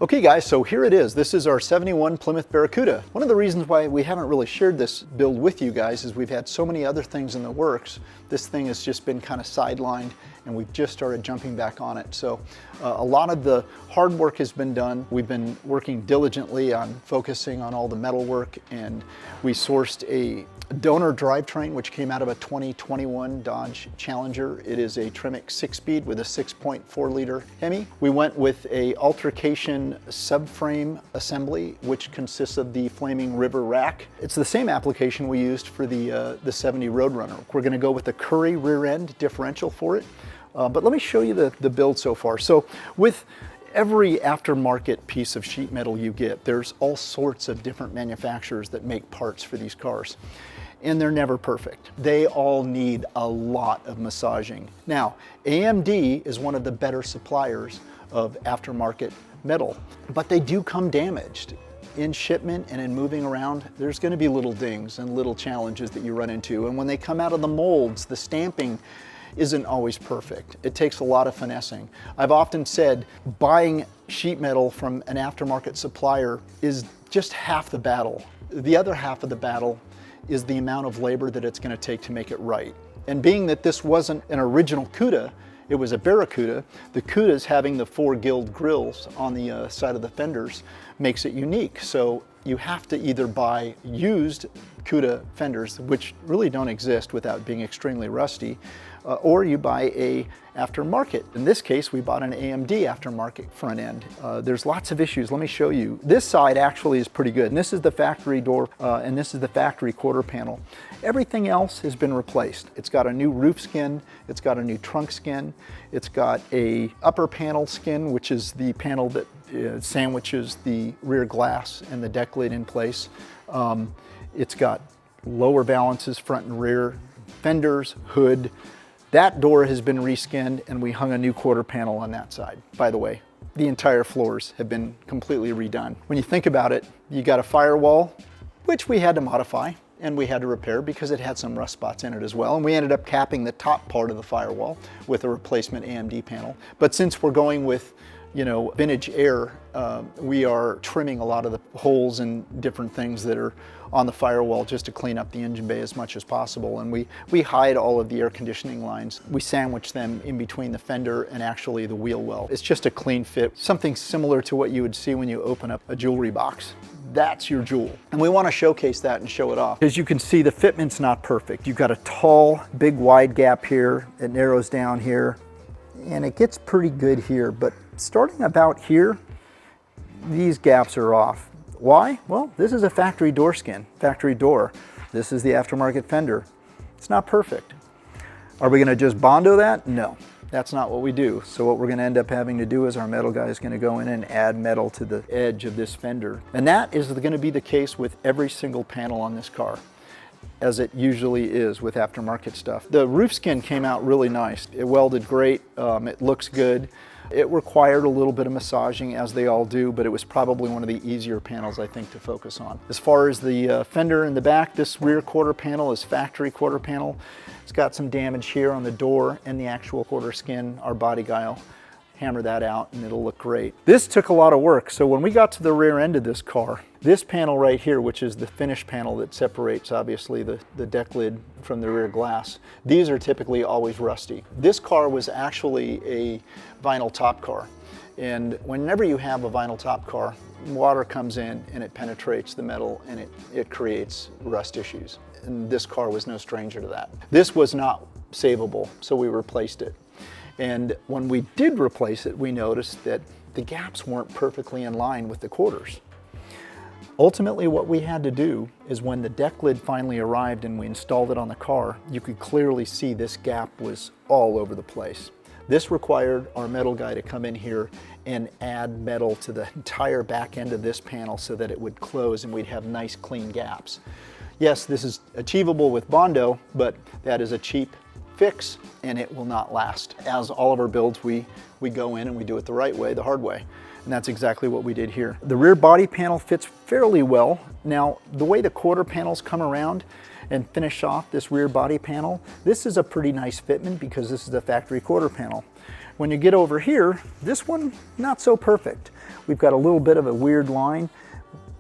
Okay guys, so here it is. This is our 71 Plymouth Barracuda. One of the reasons why we haven't really shared this build with you guys is we've had so many other things in the works. This thing has just been kind of sidelined and we've just started jumping back on it. So a lot of the hard work has been done. We've been working diligently on focusing on all the metal work, and we sourced a donor drivetrain which came out of a 2021 Dodge Challenger. It is a Tremec 6-speed with a 6.4 liter Hemi. We went with a altercation subframe assembly which consists of the Flaming River rack. It's the same application we used for the 70 Roadrunner. We're going to go with the Curry rear end differential for it. But let me show you the build so far. So with every aftermarket piece of sheet metal you get, there's all sorts of different manufacturers that make parts for these cars. And they're never perfect. They all need a lot of massaging. Now, AMD is one of the better suppliers of aftermarket metal, but they do come damaged. In shipment and in moving around, there's going to be little dings and little challenges that you run into. And when they come out of the molds, the stamping isn't always perfect. It takes a lot of finessing. I've often said buying sheet metal from an aftermarket supplier is just half the battle. The other half of the battle is the amount of labor that it's going to take to make it right. And being that this wasn't an original Cuda, it was a Barracuda, the Cudas having the 4 Guild grills on the side of the fenders makes it unique. So you have to either buy used Cuda fenders, which really don't exist without being extremely rusty, or you buy a aftermarket. In this case, we bought an AMD aftermarket front end. There's lots of issues. Let me show you. This side actually is pretty good, and this is the factory door, and this is the factory quarter panel. Everything else has been replaced. It's got a new roof skin, it's got a new trunk skin, it's got a upper panel skin, which is the panel that sandwiches the rear glass and the deck lid in place. It's got lower balances, front and rear, fenders, hood. That door has been reskinned, and we hung a new quarter panel on that side. By the way, the entire floors have been completely redone. When you think about it, you got a firewall, which we had to modify and we had to repair because it had some rust spots in it as well. And we ended up capping the top part of the firewall with a replacement AMD panel. But since we're going with, you know, vintage air, we are trimming a lot of the holes and different things that are on the firewall just to clean up the engine bay as much as possible. And we hide all of the air conditioning lines. We sandwich them in between the fender and actually the wheel well. It's just a clean fit, something similar to what you would see when you open up a jewelry box. That's your jewel. And we want to showcase that and show it off. As you can see, the fitment's not perfect. You've got a tall, big wide gap here. It narrows down here and it gets pretty good here, but starting about here, these gaps are off. Why? Well, this is a factory door skin, factory door. This is the aftermarket fender. It's not perfect. Are we going to just Bondo that? No, that's not what we do. So what we're going to end up having to do is our metal guy is going to go in and add metal to the edge of this fender. And that is going to be the case with every single panel on this car, as it usually is with aftermarket stuff. The roof skin came out really nice. It welded great. It looks good. It required a little bit of massaging, as they all do, but it was probably one of the easier panels, I think, to focus on. As far as the fender in the back, this rear quarter panel is factory quarter panel. It's got some damage here on the door and the actual quarter skin. Our body guy will hammer that out and it'll look great. This took a lot of work. So when we got to the rear end of this car, this panel right here, which is the finish panel that separates obviously the deck lid from the rear glass, these are typically always rusty. This car was actually a vinyl top car. And whenever you have a vinyl top car, water comes in and it penetrates the metal and it creates rust issues. And this car was no stranger to that. This was not savable, so we replaced it. And when we did replace it, we noticed that the gaps weren't perfectly in line with the quarters. Ultimately, what we had to do is when the deck lid finally arrived and we installed it on the car, you could clearly see this gap was all over the place. This required our metal guy to come in here and add metal to the entire back end of this panel so that it would close and we'd have nice clean gaps. Yes, this is achievable with Bondo, but that is a cheap fix and it will not last. As all of our builds, we go in and we do it the right way, the hard way. And that's exactly what we did here. The rear body panel fits fairly well. Now, the way the quarter panels come around and finish off this rear body panel, this is a pretty nice fitment because this is a factory quarter panel. When you get over here, this one, not so perfect. We've got a little bit of a weird line.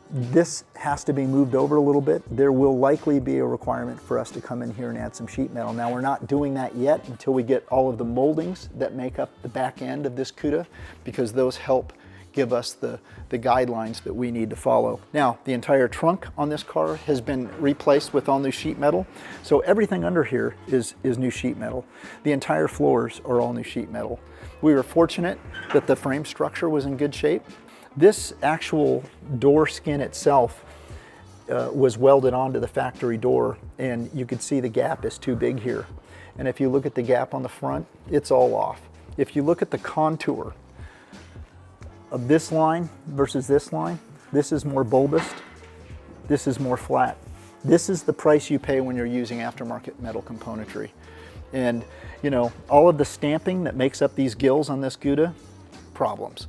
This has to be moved over a little bit. There will likely be a requirement for us to come in here and add some sheet metal. Now, we're not doing that yet until we get all of the moldings that make up the back end of this CUDA, because those help give us the guidelines that we need to follow. Now, the entire trunk on this car has been replaced with all new sheet metal. So everything under here is new sheet metal. The entire floors are all new sheet metal. We were fortunate that the frame structure was in good shape. This actual door skin itself was welded onto the factory door, and you could see the gap is too big here. And if you look at the gap on the front, it's all off. If you look at the contour of this line versus this line, this is more bulbous, this is more flat. This is the price you pay when you're using aftermarket metal componentry. And you know, all of the stamping that makes up these gills on this Gouda, problems.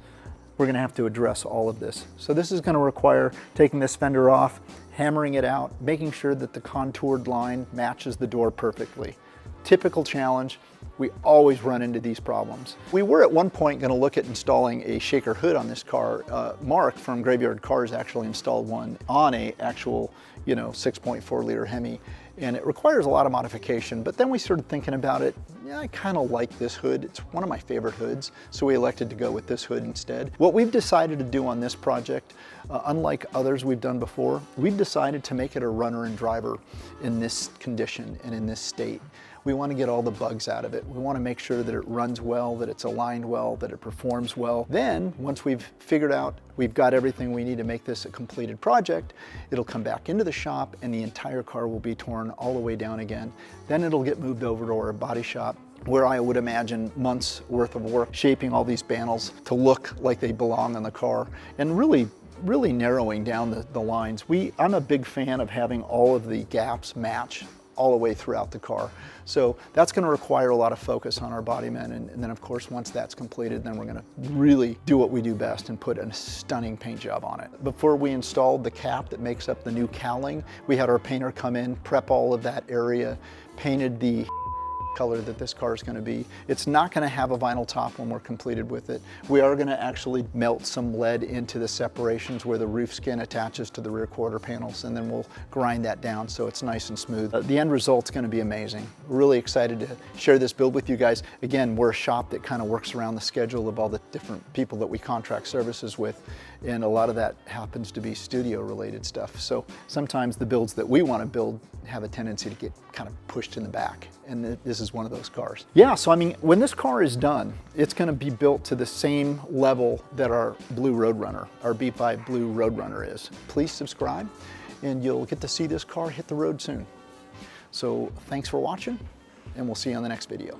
We're gonna have to address all of this. So this is gonna require taking this fender off, hammering it out, making sure that the contoured line matches the door perfectly. Typical challenge. We always run into these problems. We were at one point gonna look at installing a shaker hood on this car. Mark from Graveyard Cars actually installed one on a actual, 6.4 liter Hemi, and it requires a lot of modification. But then we started thinking about it. Yeah, I kind of like this hood. It's one of my favorite hoods, so we elected to go with this hood instead. What we've decided to do on this project, unlike others we've done before, we've decided to make it a runner and driver in this condition and in this state. We want to get all the bugs out of it. We want to make sure that it runs well, that it's aligned well, that it performs well. Then, once we've figured out we've got everything we need to make this a completed project, it'll come back into the shop and the entire car will be torn all the way down again. Then it'll get moved over to our body shop, where I would imagine months worth of work shaping all these panels to look like they belong on the car, and really narrowing down the lines. I'm a big fan of having all of the gaps match all the way throughout the car. So that's going to require a lot of focus on our body men, and then of course once that's completed, then we're going to really do what we do best and put a stunning paint job on it. Before we installed the cap that makes up the new cowling, we had our painter come in, prep all of that area, painted the color that this car is going to be. It's not going to have a vinyl top when we're completed with it. We are going to actually melt some lead into the separations where the roof skin attaches to the rear quarter panels, and then we'll grind that down so it's nice and smooth. The end result's going to be amazing. We're really excited to share this build with you guys. Again, we're a shop that kind of works around the schedule of all the different people that we contract services with, and a lot of that happens to be studio related stuff. So sometimes the builds that we want to build have a tendency to get kind of pushed in the back, and this is one of those cars. Yeah, so I mean, when this car is done, it's going to be built to the same level that our Blue Roadrunner, our B5 Blue Roadrunner is. Please subscribe, and you'll get to see this car hit the road soon. So thanks for watching, and we'll see you on the next video.